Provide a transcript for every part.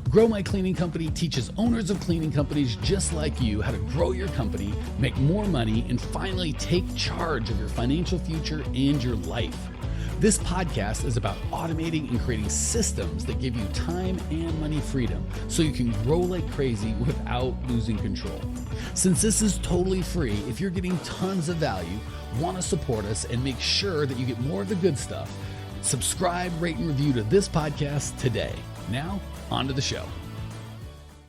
Grow My Cleaning Company teaches owners of cleaning companies just like you how to grow your company, make more money, and finally take charge of your financial future and your life. This podcast is about automating and creating systems that give you time and money freedom so you can grow like crazy without losing control. Since this is totally free, if you're getting tons of value, want to support us, and make sure that you get more of the good stuff, subscribe, rate, and review to this podcast today. Now, on to the show.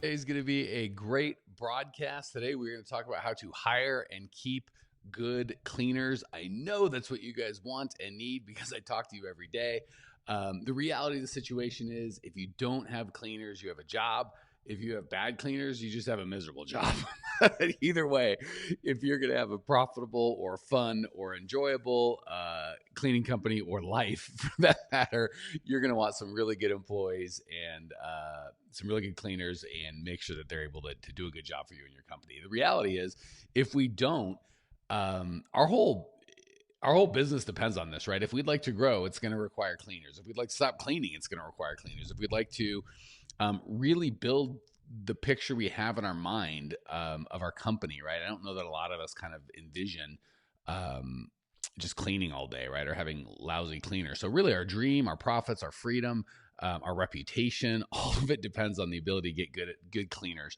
Today's going to be a great broadcast. Today, we're going to talk about how to hire and keep good cleaners. I know that's what you guys want and need because I talk to you every day. The reality of the situation is if you don't have cleaners, you have a job. If you have bad cleaners, you just have a miserable job. Either way, if you're going to have a profitable or fun or enjoyable cleaning company or life for that matter, you're going to want some really good employees and some really good cleaners and make sure that they're able to do a good job for you and your company. The reality is if we don't, our whole business depends on this, right? If we'd like to grow, it's going to require cleaners. If we'd like to stop cleaning, it's going to require cleaners. If we'd like to really build the picture we have in our mind of our company, right? I don't know that a lot of us kind of envision just cleaning all day, right? Or having lousy cleaners. So really our dream, our profits, our freedom, our reputation, all of it depends on the ability to get good cleaners.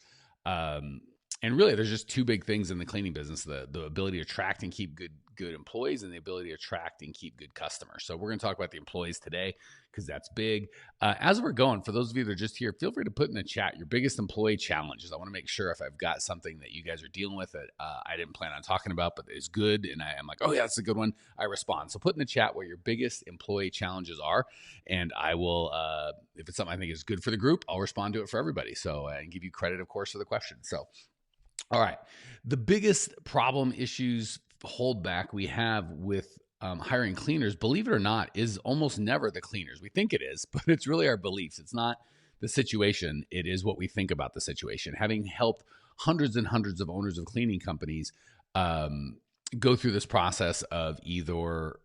And really, there's just two big things in the cleaning business, the ability to attract and keep good employees and the ability to attract and keep good customers. So we're going to talk about the employees today because that's big. As we're going, for those of you that are just here, feel free to put in the chat your biggest employee challenges. I want to make sure if I've got something that you guys are dealing with that I didn't plan on talking about, but is good, and I'm like, oh yeah, that's a good one, I respond. So put in the chat what your biggest employee challenges are, and I will, if it's something I think is good for the group, I'll respond to it for everybody. So and give you credit, of course, for the question. So all right. The biggest problem, issues, holdback we have with hiring cleaners, believe it or not, is almost never the cleaners. We think it is, but it's really our beliefs. It's not the situation. It is what we think about the situation. Having helped hundreds and hundreds of owners of cleaning companies go through this process of either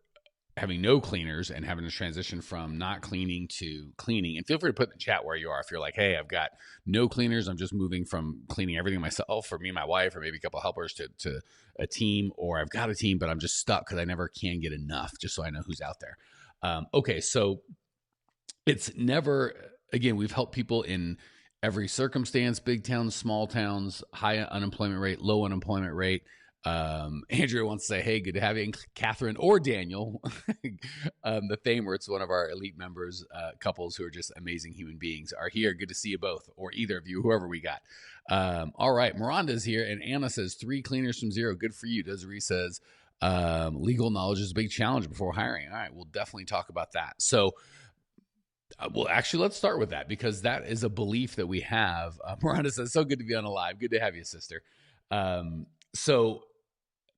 having no cleaners and having to transition from not cleaning to cleaning. And feel free to put in the chat where you are. If you're like, hey, I've got no cleaners, I'm just moving from cleaning everything myself, for me and my wife, or maybe a couple of helpers to a team, or I've got a team, but I'm just stuck because I never can get enough, just so I know who's out there. Okay, so it's never, again, we've helped people in every circumstance, big towns, small towns, high unemployment rate, low unemployment rate. Andrea wants to say, hey, good to have you. And Catherine or Daniel, the Thamer, it's one of our elite members, couples who are just amazing human beings, are here. Good to see you both, or either of you, whoever we got. All right, Miranda's here, and Anna says 3 cleaners from 0. Good for you. Desiree says legal knowledge is a big challenge before hiring. All right, we'll definitely talk about that. So well, actually, let's start with that because that is a belief that we have. Miranda says, so good to be on live. Good to have you, sister. So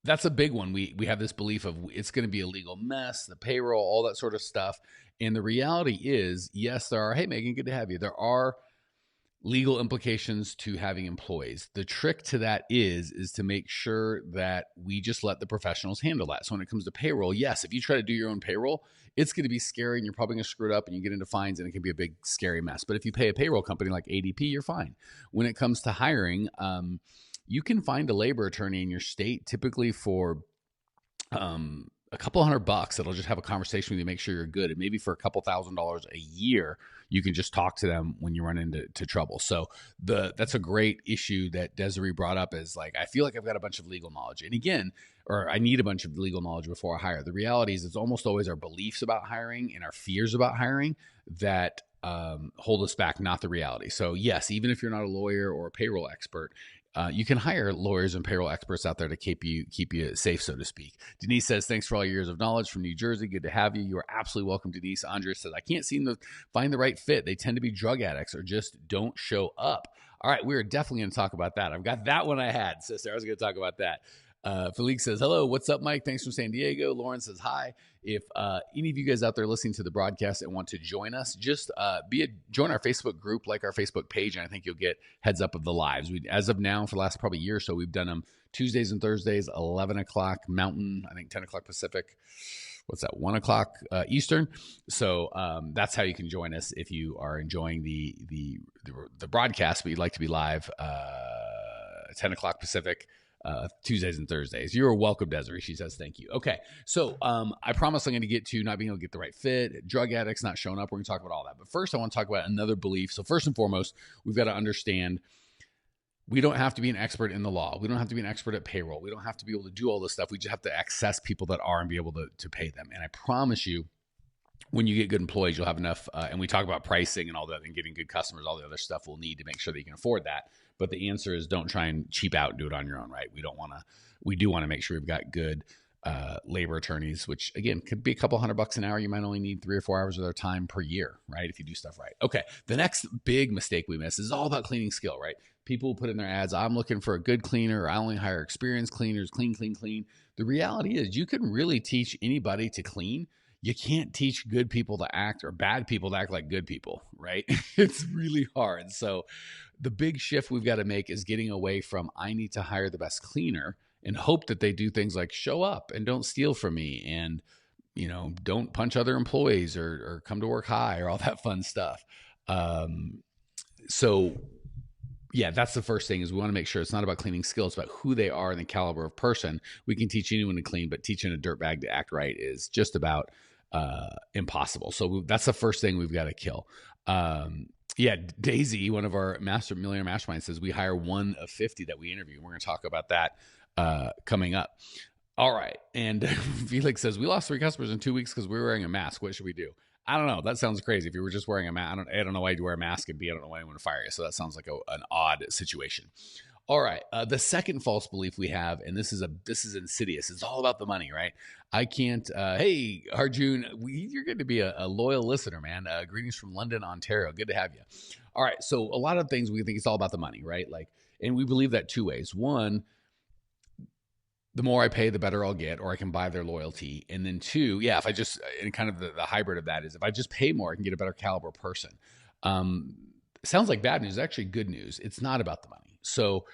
that's a big one. We have this belief of it's going to be a legal mess, the payroll, all that sort of stuff. And the reality is, yes, there are, hey, Megan, good to have you. There are legal implications to having employees. The trick to that is to make sure that we just let the professionals handle that. So when it comes to payroll, yes, if you try to do your own payroll, it's going to be scary and you're probably going to screw it up and you get into fines and it can be a big, scary mess. But if you pay a payroll company like ADP, you're fine. When it comes to hiring, you can find a labor attorney in your state typically for a couple $100 that'll just have a conversation with you, make sure you're good. And maybe for a couple $1,000s a year, you can just talk to them when you run into trouble. So that's a great issue that Desiree brought up, is like, I feel like I've got a bunch of legal knowledge. And again, or I need a bunch of legal knowledge before I hire. The reality is it's almost always our beliefs about hiring and our fears about hiring that hold us back, not the reality. So yes, even if you're not a lawyer or a payroll expert, you can hire lawyers and payroll experts out there to keep you safe, so to speak. Denise says, thanks for all your years of knowledge from New Jersey. Good to have you. You are absolutely welcome, Denise. Andrea says, I can't seem to find the right fit. They tend to be drug addicts or just don't show up. All right, we're definitely going to talk about that. I've got that one I had, sister. I was going to talk about that. Felix says, hello, what's up, Mike? Thanks from San Diego. Lauren says, hi. If any of you guys out there listening to the broadcast and want to join us, just join our Facebook group, like our Facebook page, and I think you'll get heads up of the lives. As of now, for the last probably year or so, we've done them Tuesdays and Thursdays, 11 o'clock Mountain, I think 10 o'clock Pacific. what's that, 1 o'clock Eastern. So that's how you can join us if you are enjoying the broadcast, but you'd like to be live 10 o'clock Pacific. Tuesdays and Thursdays. You're welcome, Desiree. She says thank you. Okay, so I promise I'm going to get to not being able to get the right fit, drug addicts not showing up. We're going to talk about all that. But first, I want to talk about another belief. So first and foremost, we've got to understand we don't have to be an expert in the law. We don't have to be an expert at payroll. We don't have to be able to do all this stuff. We just have to access people that are and be able to pay them. And I promise you, when you get good employees, you'll have enough. And we talk about pricing and all that and getting good customers, all the other stuff we'll need to make sure that you can afford that. But the answer is don't try and cheap out and do it on your own, right? We do want to make sure we've got good labor attorneys, which again, could be a couple $100 an hour. You might only need 3 or 4 hours of their time per year, right? If you do stuff right. Okay. The next big mistake we miss is all about cleaning skill, right? People put in their ads, I'm looking for a good cleaner, or I only hire experienced cleaners, clean. The reality is you can really teach anybody to clean. You can't teach good people to act or bad people to act like good people, right? It's really hard. So the big shift we've got to make is getting away from I need to hire the best cleaner and hope that they do things like show up and don't steal from me and, don't punch other employees or come to work high or all that fun stuff. So yeah, that's the first thing is we want to make sure it's not about cleaning skills, it's about who they are and the caliber of person. We can teach anyone to clean, but teaching a dirtbag to act right is just about impossible. So that's the first thing we've got to kill. Yeah, Daisy, one of our Master Millionaire Masterminds, says we hire 1 of 50 that we interview. We're going to talk about that coming up. All right. And Felix says, we lost 3 customers in 2 weeks because we were wearing a mask. What should we do? I don't know. That sounds crazy. If you were just wearing a mask, I don't know why you'd wear a mask, and B, I don't know why anyone would fire you. So that sounds like an odd situation. All right. The second false belief we have, and this is insidious. It's all about the money, right? I can't. Hey, Arjun, you're going to be a loyal listener, man. Greetings from London, Ontario. Good to have you. All right. So a lot of things we think it's all about the money, right? And we believe that 2 ways. One, the more I pay, the better I'll get, or I can buy their loyalty. And then 2, yeah, if I just, and kind of the hybrid of that is if I just pay more, I can get a better caliber person. Sounds like bad news. It's actually good news. It's not about the money. So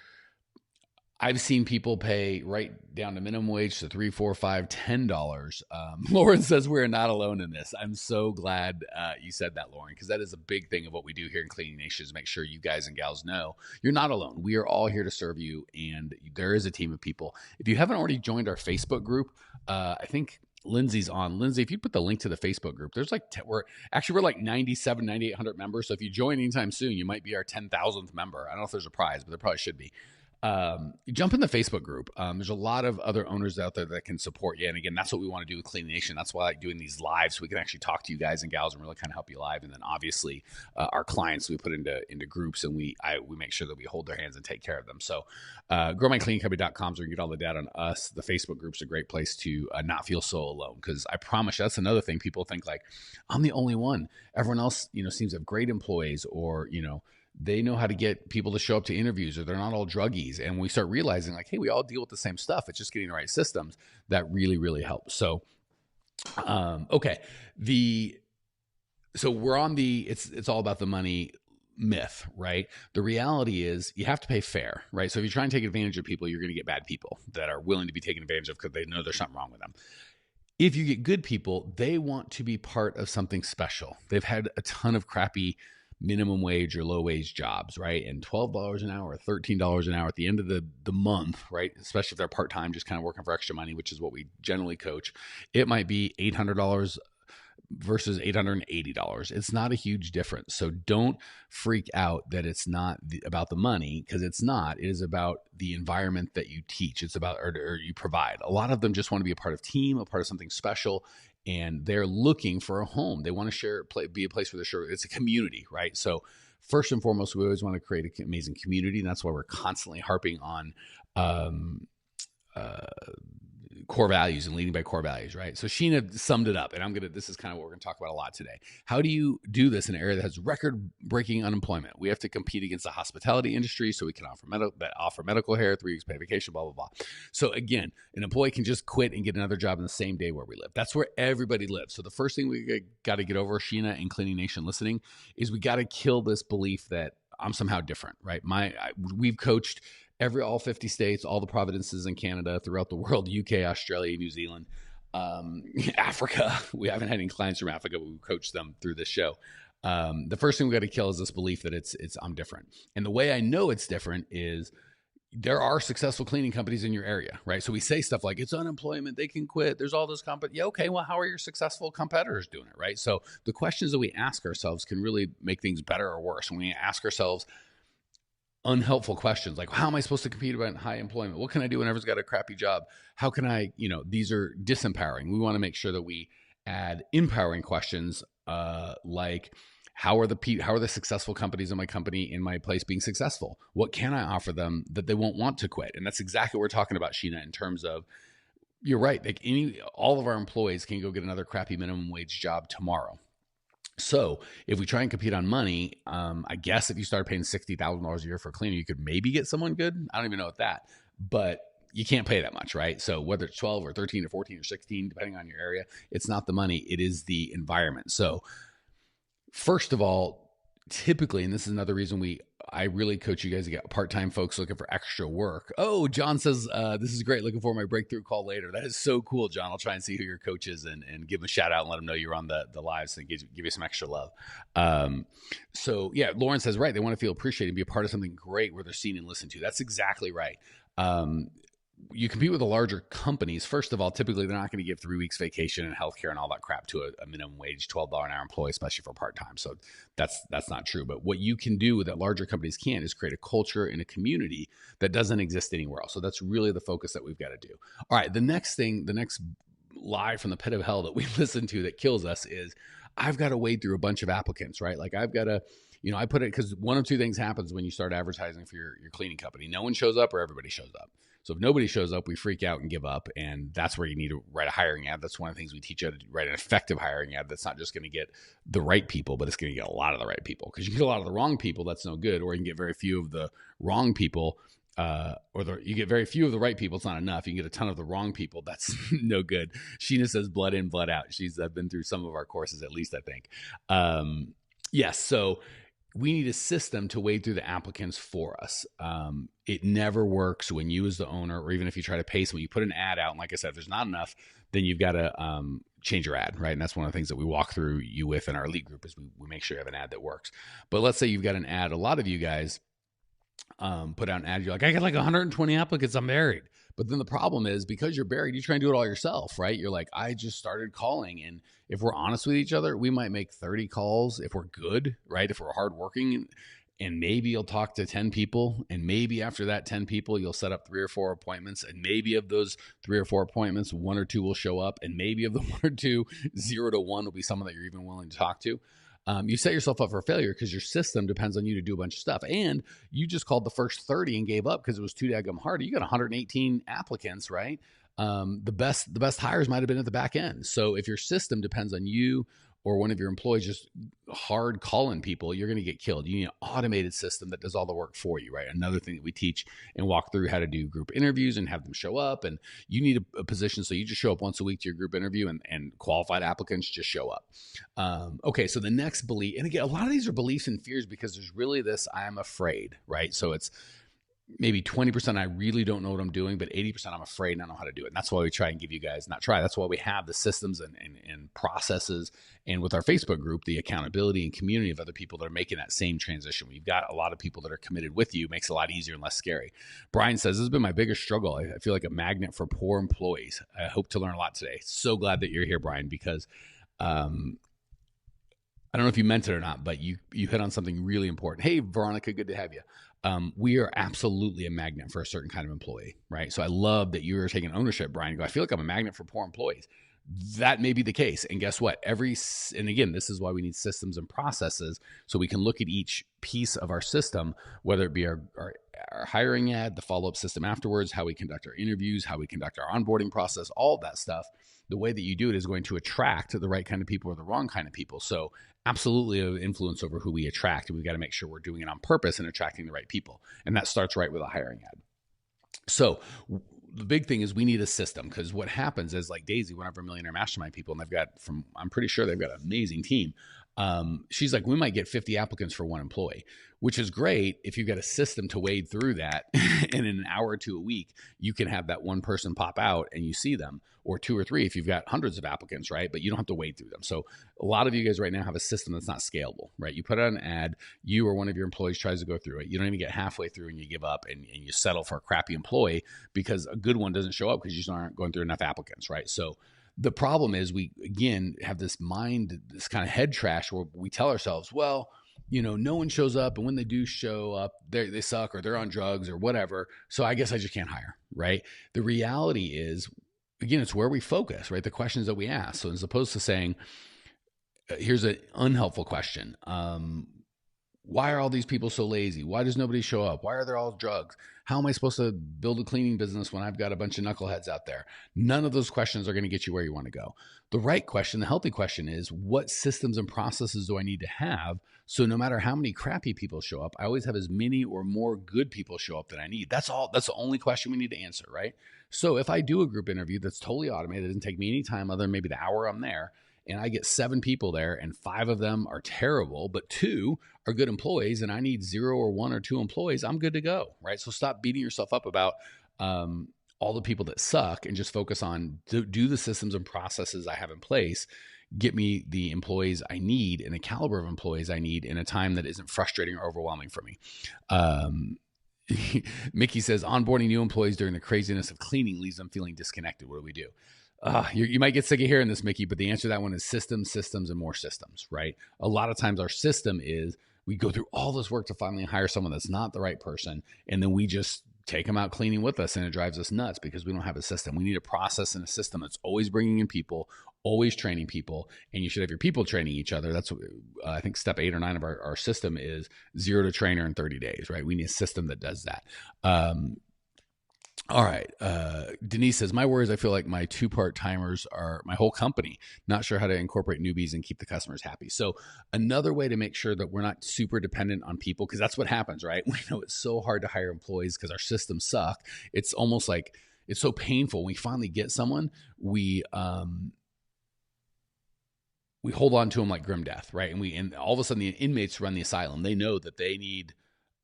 I've seen people pay right down to minimum wage to $3, $4, $5, $10. Lauren says we're not alone in this. I'm so glad you said that, Lauren, because that is a big thing of what we do here in Cleaning Nation is make sure you guys and gals know you're not alone. We are all here to serve you, and there is a team of people. If you haven't already joined our Facebook group, I think Lindsay's on. Lindsay, if you put the link to the Facebook group, there's we're like 9,800 members. So if you join anytime soon, you might be our 10,000th member. I don't know if there's a prize, but there probably should be. You jump in the Facebook group. There's a lot of other owners out there that can support you. And again, that's what we want to do with Clean Nation. That's why I like doing these lives. So we can actually talk to you guys and gals and really kind of help you live. And then obviously our clients we put into groups, and we make sure that we hold their hands and take care of them. So growmycleaningcompany.com is where you get all the data on us. The Facebook group's a great place to not feel so alone. Because I promise you, that's another thing. People think like, I'm the only one. Everyone else, seems to have great employees, or, they know how to get people to show up to interviews, or they're not all druggies. And we start realizing like, hey, we all deal with the same stuff. It's just getting the right systems that really, really helps. So, okay. So we're on it's all about the money myth, right? The reality is you have to pay fair, right? So if you try and take advantage of people, you're going to get bad people that are willing to be taken advantage of because they know there's something wrong with them. If you get good people, they want to be part of something special. They've had a ton of crappy minimum wage or low wage jobs, right? And $12 an hour, $13 an hour at the end of the month, right? Especially if they're part-time, just kind of working for extra money, which is what we generally coach. It might be $800 versus $880. It's not a huge difference. So don't freak out that it's not about the money, because it's not. It is about the environment that you teach. It's about, or you provide. A lot of them just want to be a part of team, a part of something special, and they're looking for a home. They want to share, be a place where they're sure it's a community, right? So first and foremost, we always want to create an amazing community. And that's why we're constantly harping on core values and leading by core values, right? So Sheena summed it up, and this is kind of what we're going to talk about a lot today. How do you do this in an area that has record-breaking unemployment? We have to compete against the hospitality industry, so we can offer medical care, 3 weeks paid vacation, blah, blah, blah. So again, an employee can just quit and get another job in the same day where we live. That's where everybody lives. So the first thing we got to get over, Sheena and Cleaning Nation listening, is we got to kill this belief that I'm somehow different, right? We've coached all 50 states, all the provinces in Canada, throughout the world, UK, Australia, New Zealand. Africa. We haven't had any clients from Africa, but we coach them through this show. The first thing we got to kill is this belief that it's I'm different. And the way I know it's different is there are successful cleaning companies in your area, right? So we say stuff like it's unemployment, they can quit. There's all this company. Yeah, okay. Well, how are your successful competitors doing it, right? So the questions that we ask ourselves can really make things better or worse. When we ask ourselves unhelpful questions like, how am I supposed to compete about high employment? What can I do when everyone's got a crappy job? How can I, these are disempowering. We want to make sure that we add empowering questions like, how are the successful companies in my place being successful? What can I offer them that they won't want to quit? And that's exactly what we're talking about, Sheena, in terms of, you're right. Like all of our employees can go get another crappy minimum wage job tomorrow. So if we try and compete on money, I guess if you start paying $60,000 a year for a cleaner, you could maybe get someone good. I don't even know what that, but you can't pay that much, right? So whether it's 12 or 13 or 14 or 16, depending on your area, it's not the money, it is the environment. So first of all, typically, and this is another reason I really coach you guys to get part-time folks looking for extra work. Oh, John says, this is great. Looking for my breakthrough call later. That is so cool, John. I'll try and see who your coach is and give them a shout out and let them know you're on the lives and give you some extra love. So yeah, Lauren says, right. They want to feel appreciated and be a part of something great where they're seen and listened to. That's exactly right. You compete with the larger companies. First of all, typically they're not going to give 3 weeks vacation and healthcare and all that crap to a minimum wage, $12 an hour employee, especially for part-time. So that's not true. But what you can do that larger companies can is create a culture in a community that doesn't exist anywhere else. So that's really the focus that we've got to do. All right. The next lie from the pit of hell that we listen to that kills us is I've got to wade through a bunch of applicants, right? Like I've got to, I put it because one of two things happens when you start advertising for your cleaning company. No one shows up or everybody shows up. So if nobody shows up, we freak out and give up. And that's where you need to write a hiring ad. That's one of the things we teach you, to write an effective hiring ad that's not just going to get the right people, but it's going to get a lot of the right people. Because you get a lot of the wrong people, that's no good. Or you can get very few of the wrong people, you get very few of the right people. It's not enough. You can get a ton of the wrong people. That's no good. Sheena says blood in, blood out. She's been through some of our courses, at least I think. Yes. So we need a system to wade through the applicants for us. It never works when you as the owner, or even if you try to pay someone, you put an ad out. And like I said, if there's not enough, then you've got to change your ad, right? And that's one of the things that we walk through you with in our elite group is we make sure you have an ad that works. But let's say you've got an ad. A lot of you guys put out an ad. You're like, I got like 120 applicants. I'm married. But then the problem is because you're buried, you try and do it all yourself, right? You're like, I just started calling. And if we're honest with each other, we might make 30 calls if we're good, right? If we're hardworking, and maybe you'll talk to 10 people. And maybe after that 10 people, you'll set up 3 or 4 appointments. And maybe of those 3 or 4 appointments, 1 or 2 will show up. And maybe of the 1 or 2, 0 to 1 will be someone that you're even willing to talk to. You set yourself up for failure because your system depends on you to do a bunch of stuff. And you just called the first 30 and gave up because it was too daggum hard. You got 118 applicants, right? The best hires might have been at the back end. So if your system depends on you or one of your employees just hard calling people, you're going to get killed. You need an automated system that does all the work for you, right? Another thing that we teach and walk through how to do group interviews and have them show up. And you need a position. So you just show up once a week to your group interview and qualified applicants just show up. Okay. So the next belief, and again, a lot of these are beliefs and fears because there's really this, I am afraid, right? So it's maybe 20% I really don't know what I'm doing, but 80% I'm afraid and I don't know how to do it. And that's why we try and give you guys, that's why we have the systems and processes. And with our Facebook group, the accountability and community of other people that are making that same transition. We've got a lot of people that are committed with you, makes it a lot easier and less scary. Brian says, this has been my biggest struggle. I feel like a magnet for poor employees. I hope to learn a lot today. So glad that you're here, Brian, because I don't know if you meant it or not, but you hit on something really important. Hey, Veronica, good to have you. We are absolutely a magnet for a certain kind of employee, right? So I love that you're taking ownership, Brian. You go, I feel like I'm a magnet for poor employees. That may be the case. And guess what? And again, this is why we need systems and processes so we can look at each piece of our system, whether it be our hiring ad, the follow-up system afterwards, how we conduct our interviews, how we conduct our onboarding process, all that stuff. The way that you do it is going to attract the right kind of people or the wrong kind of people. So absolutely an influence over who we attract. And we've got to make sure we're doing it on purpose and attracting the right people. And that starts right with a hiring ad. So the big thing is we need a system, because what happens is, like Daisy, one of our Millionaire Mastermind people, and I'm pretty sure they've got an amazing team. She's like, we might get 50 applicants for one employee, which is great if you've got a system to wade through that. And in an hour or two a week, you can have that one person pop out and you see them, or two or three if you've got hundreds of applicants, right? But you don't have to wade through them. So a lot of you guys right now have a system that's not scalable, right? You put out an ad, you or one of your employees tries to go through it. You don't even get halfway through and you give up and you settle for a crappy employee because a good one doesn't show up because you just aren't going through enough applicants, right? So the problem is we, again, have this mind, this kind of head trash where we tell ourselves, well, no one shows up. And when they do show up, they suck or they're on drugs or whatever. So I guess I just can't hire, right? The reality is, again, it's where we focus, right? The questions that we ask. So as opposed to saying, here's an unhelpful question. Why are all these people so lazy? Why does nobody show up? Why are there all drugs? How am I supposed to build a cleaning business when I've got a bunch of knuckleheads out there? None of those questions are going to get you where you want to go. The right question, the healthy question is, what systems and processes do I need to have so no matter how many crappy people show up, I always have as many or more good people show up that I need? That's all. That's the only question we need to answer, right? So if I do a group interview that's totally automated, it doesn't take me any time other than maybe the hour I'm there, and I get 7 people there and 5 of them are terrible, but 2 are good employees and I need 0 or 1 or 2 employees, I'm good to go, right? So stop beating yourself up about all the people that suck and just focus on do the systems and processes I have in place, get me the employees I need and the caliber of employees I need in a time that isn't frustrating or overwhelming for me. Mickey says, onboarding new employees during the craziness of cleaning leaves them feeling disconnected. What do we do? You might get sick of hearing this, Mickey, but the answer to that one is systems, and more systems, right? A lot of times our system is we go through all this work to finally hire someone that's not the right person, and then we just take them out cleaning with us, and it drives us nuts because we don't have a system. We need a process and a system that's always bringing in people, always training people, and you should have your people training each other. That's what I think step 8 or 9 of our system is 0 to trainer in 30 days, right? We need a system that does that. All right. Denise says, my worries, I feel like my 2 part-timers are my whole company. Not sure how to incorporate newbies and keep the customers happy. So another way to make sure that we're not super dependent on people, because that's what happens, right? We know it's so hard to hire employees because our systems suck. It's almost like it's so painful. When we finally get someone, we hold on to them like grim death, right? And all of a sudden the inmates run the asylum. They know that they need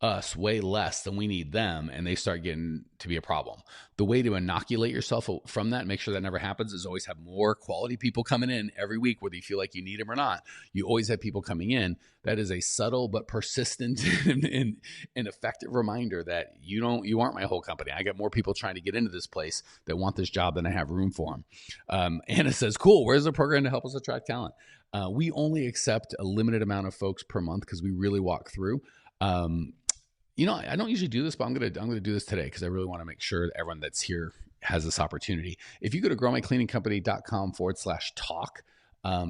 us way less than we need them, and they start getting to be a problem. The way to inoculate yourself from that and make sure that never happens is always have more quality people coming in every week, whether you feel like you need them or not. You always have people coming in. That is a subtle but persistent and effective reminder that you aren't my whole company. I got more people trying to get into this place that want this job than I have room for them. Anna says, cool, where's the program to help us attract talent? We only accept a limited amount of folks per month because we really walk through. I don't usually do this, but I'm gonna do this today because I really want to make sure that everyone that's here has this opportunity. If you go to growmycleaningcompany.com/talk,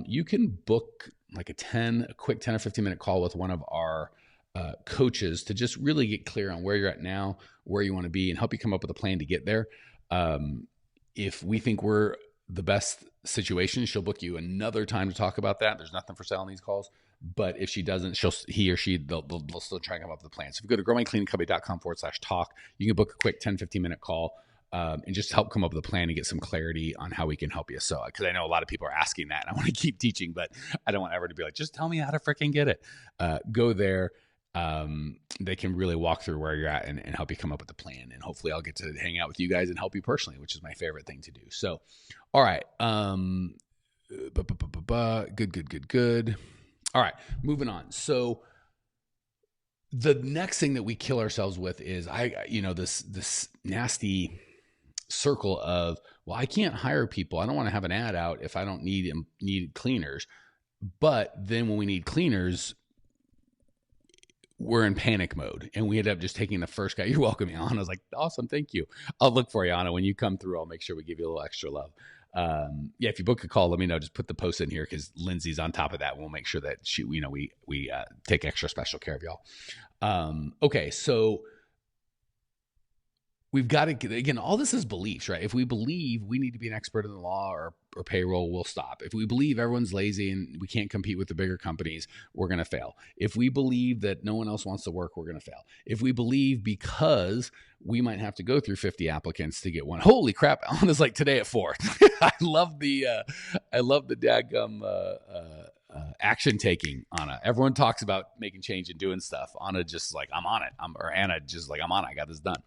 you can book like a quick 10 or 15 minute call with one of our coaches to just really get clear on where you're at now, where you want to be, and help you come up with a plan to get there. If we think we're the best situation, she'll book you another time to talk about that. There's nothing for sale on these calls. But if she doesn't, they'll still try and come up with a plan. So if you go to growmycleaningcompany.com/talk, you can book a quick 10, 15 minute call and just help come up with a plan and get some clarity on how we can help you. So, because I know a lot of people are asking that and I want to keep teaching, but I don't want ever to be like, just tell me how to freaking get it. Go there. They can really walk through where you're at and help you come up with a plan. And hopefully I'll get to hang out with you guys and help you personally, which is my favorite thing to do. So, all right. Good. All right, moving on. So the next thing that we kill ourselves with is this nasty circle of, well, I can't hire people. I don't want to have an ad out if I don't need cleaners. But then when we need cleaners, we're in panic mode and we end up just taking the first guy. You're welcome, Anna. I was like, awesome. Thank you. I'll look for you, Anna. When you come through, I'll make sure we give you a little extra love. If you book a call, let me know. Just put the post in here because Lindsay's on top of that. We'll make sure that we take extra special care of y'all. Okay. So we've got to, again, all this is beliefs, right? If we believe we need to be an expert in the law or payroll, we'll stop. If we believe everyone's lazy and we can't compete with the bigger companies, we're going to fail. If we believe that no one else wants to work, we're going to fail. If we believe because we might have to go through 50 applicants to get one, holy crap, Alan is like today at 4. I love the dadgum action taking, Anna. Everyone talks about making change and doing stuff. Anna just like, I'm on it. Or Anna just like, I'm on it. I got this done.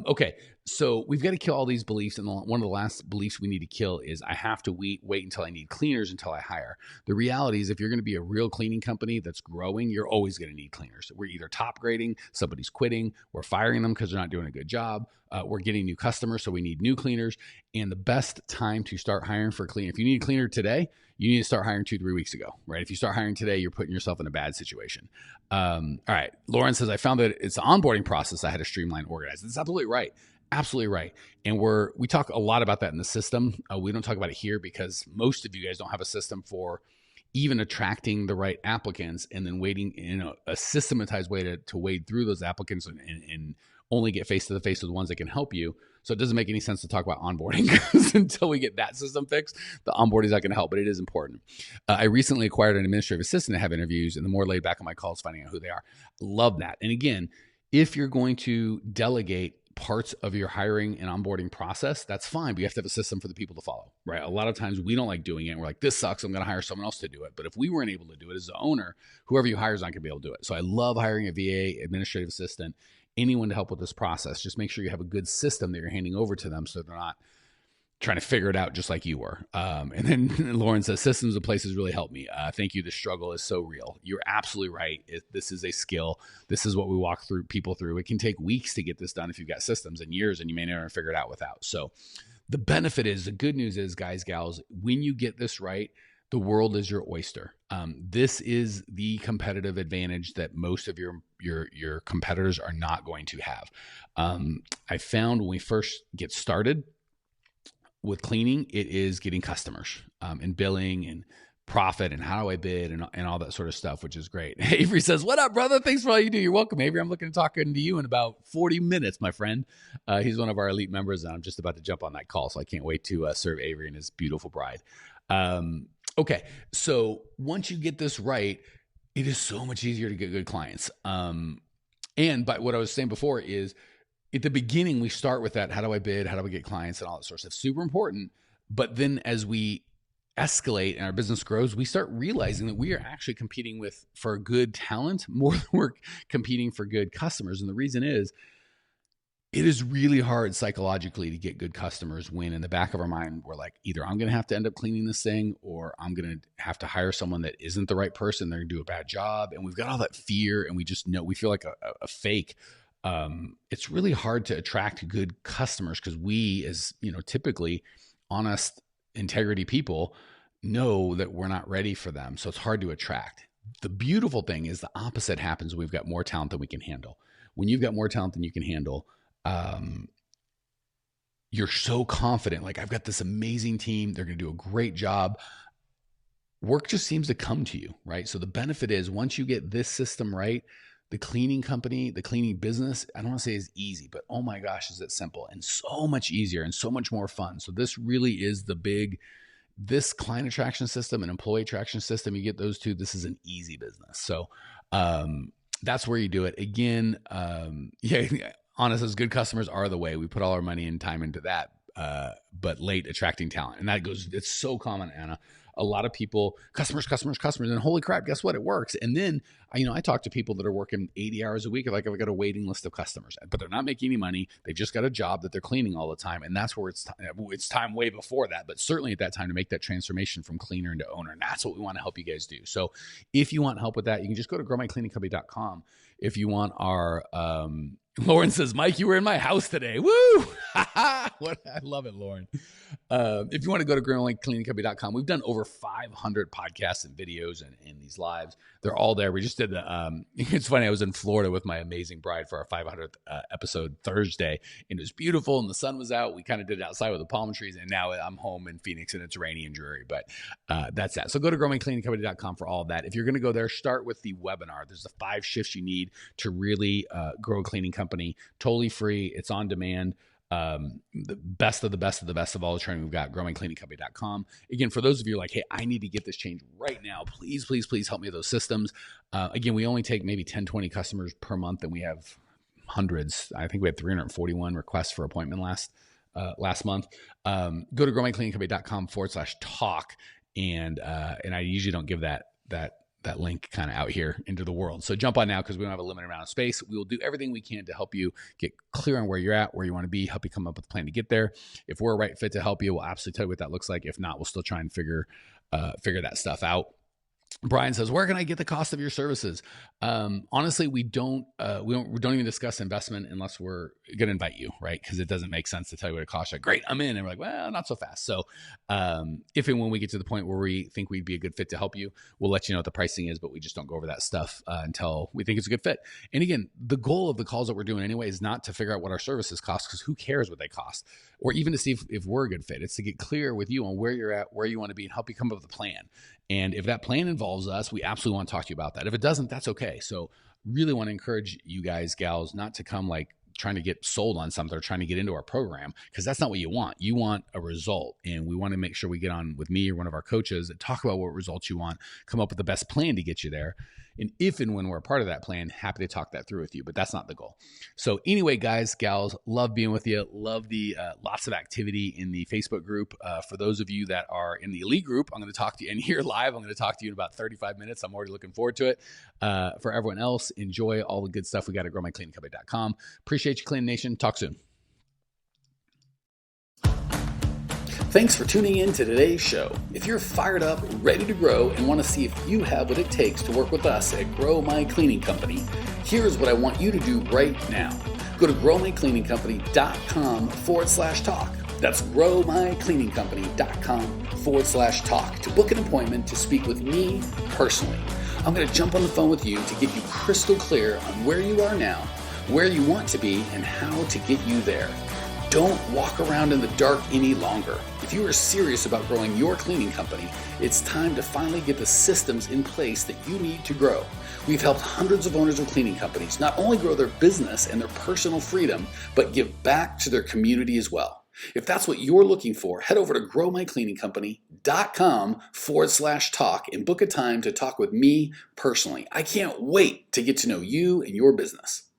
Okay, so we've got to kill all these beliefs, and one of the last beliefs we need to kill is I have to wait until I need cleaners until I hire. The reality is, if you're going to be a real cleaning company that's growing, you're always going to need cleaners. We're either top grading, somebody's quitting, we're firing them because they're not doing a good job, we're getting new customers, so we need new cleaners. And the best time to start hiring for a cleaner, if you need a cleaner today, you need to start hiring 2-3 weeks ago, right? If you start hiring today, you're putting yourself in a bad situation. All right. Lauren says, I found that it's the onboarding process I had to streamline, organize. That's absolutely right. Absolutely right. And we talk a lot about that in the system. We don't talk about it here because most of you guys don't have a system for even attracting the right applicants and then waiting, a systematized way to wade through those applicants and only get face to the face with the ones that can help you. So it doesn't make any sense to talk about onboarding because until we get that system fixed, the onboarding is not going to help, but it is important. I recently acquired an administrative assistant to have interviews, and the more laid back on my calls, finding out who they are. Love that. And again, if you're going to delegate parts of your hiring and onboarding process, that's fine, but you have to have a system for the people to follow, right? A lot of times we don't like doing it. And we're like, this sucks. I'm going to hire someone else to do it. But if we weren't able to do it as the owner, whoever you hire is not going to be able to do it. So I love hiring a VA, administrative assistant, anyone to help with this process. Just make sure you have a good system that you're handing over to them so they're not trying to figure it out just like you were. And then Lauren says, systems and places really help me. Thank you. The struggle is so real. You're absolutely right. This is a skill. This is what we walk through people through. It can take weeks to get this done if you've got systems, and years, and you may never figure it out without. So the benefit is, the good news is, guys, gals, when you get this right, the world is your oyster. This is the competitive advantage that most of your competitors are not going to have. I found when we first get started with cleaning, it is getting customers and billing and profit and how do I bid and all that sort of stuff, which is great. Avery says, what up, brother? Thanks for all you do. You're welcome, Avery. I'm looking to talk to you in about 40 minutes, my friend. He's one of our elite members, and I'm just about to jump on that call, so I can't wait to serve Avery and his beautiful bride. Okay, so once you get this right, it is so much easier to get good clients. But what I was saying before is, at the beginning, we start with that, how do I bid, how do I get clients, and all that sort of stuff. Super important. But then as we escalate and our business grows, we start realizing that we are actually competing for good talent more than we're competing for good customers. And the reason is, it is really hard psychologically to get good customers when in the back of our mind, we're like, either I'm going to have to end up cleaning this thing, or I'm going to have to hire someone that isn't the right person. They're going to do a bad job. And we've got all that fear, and we just know, we feel like a fake. It's really hard to attract good customers because we, as typically honest, integrity people, know that we're not ready for them. So it's hard to attract. The beautiful thing is, the opposite happens when we've got more talent than we can handle. When you've got more talent than you can handle, you're so confident, like, I've got this amazing team. They're going to do a great job. Work just seems to come to you, right? So the benefit is, once you get this system right, the cleaning company, the cleaning business, I don't want to say is easy, but oh my gosh, is it simple and so much easier and so much more fun. So this really is this client attraction system and employee attraction system, you get those two, this is an easy business. So that's where you do it. Again, honest, as good customers are the way. We put all our money and time into that, but late attracting talent. And it's so common, Anna. A lot of people, customers, and holy crap, guess what? It works. And then, I talk to people that are working 80 hours a week. Like, I've got a waiting list of customers, but they're not making any money. They've just got a job that they're cleaning all the time. And that's where it's time way before that, but certainly at that time to make that transformation from cleaner into owner. And that's what we want to help you guys do. So if you want help with that, you can just go to growmycleaningcompany.com. If you want our, Lauren says, Mike, you were in my house today. Woo! I love it, Lauren. If you want to go to growmycleaningcompany.com, we've done over 500 podcasts and videos and these lives. They're all there. We just did it's funny. I was in Florida with my amazing bride for our 500th episode Thursday, and it was beautiful and the sun was out. We kind of did it outside with the palm trees, and now I'm home in Phoenix and it's rainy and dreary, but that's that. So go to growmycleaningcompany.com for all of that. If you're going to go there, start with the webinar. There's the 5 shifts you need to really grow a cleaning company. Totally free. It's on demand. The best of the best of the best of all the training we've got, growmycleaningcompany.com. Again, for those of you like, hey, I need to get this change right now, please help me with those systems. Again, we only take maybe 10, 20 customers per month, and we have hundreds. I think we had 341 requests for appointment last month. Go to growmycleaningcompany.com/talk. and I usually don't give that link kind of out here into the world. So jump on now because we don't have a limited amount of space. We will do everything we can to help you get clear on where you're at, where you want to be, help you come up with a plan to get there. If we're a right fit to help you, we'll absolutely tell you what that looks like. If not, we'll still try and figure that stuff out. Brian says, where can I get the cost of your services? Honestly, we don't even discuss investment unless we're going to invite you, right? Because it doesn't make sense to tell you what it costs. Like, great, I'm in. And we're like, well, not so fast. So if and when we get to the point where we think we'd be a good fit to help you, we'll let you know what the pricing is, but we just don't go over that stuff until we think it's a good fit. And again, the goal of the calls that we're doing anyway is not to figure out what our services cost, because who cares what they cost, or even to see if we're a good fit. It's to get clear with you on where you're at, where you want to be, and help you come up with a plan. And if that plan involves us, we absolutely want to talk to you about that. If it doesn't, that's okay. So really want to encourage you guys, gals, not to come like trying to get sold on something or trying to get into our program, because that's not what you want. You want a result. And we want to make sure we get on with me or one of our coaches that talk about what results you want, come up with the best plan to get you there. And if and when we're a part of that plan, happy to talk that through with you, but that's not the goal. So anyway, guys, gals, love being with you. Love the lots of activity in the Facebook group. For those of you that are in the elite group, I'm going to talk to you, and here live, I'm going to talk to you in about 35 minutes. I'm already looking forward to it. For everyone else, enjoy all the good stuff we got at growmycleaningcompany.com. Appreciate you, Clean Nation. Talk soon. Thanks for tuning in to today's show. If you're fired up, ready to grow, and want to see if you have what it takes to work with us at Grow My Cleaning Company, here's what I want you to do right now. Go to growmycleaningcompany.com/talk. That's growmycleaningcompany.com/talk to book an appointment to speak with me personally. I'm going to jump on the phone with you to get you crystal clear on where you are now, where you want to be, and how to get you there. Don't walk around in the dark any longer. If you are serious about growing your cleaning company, it's time to finally get the systems in place that you need to grow. We've helped hundreds of owners of cleaning companies not only grow their business and their personal freedom, but give back to their community as well. If that's what you're looking for, head over to growmycleaningcompany.com/talk and book a time to talk with me personally. I can't wait to get to know you and your business.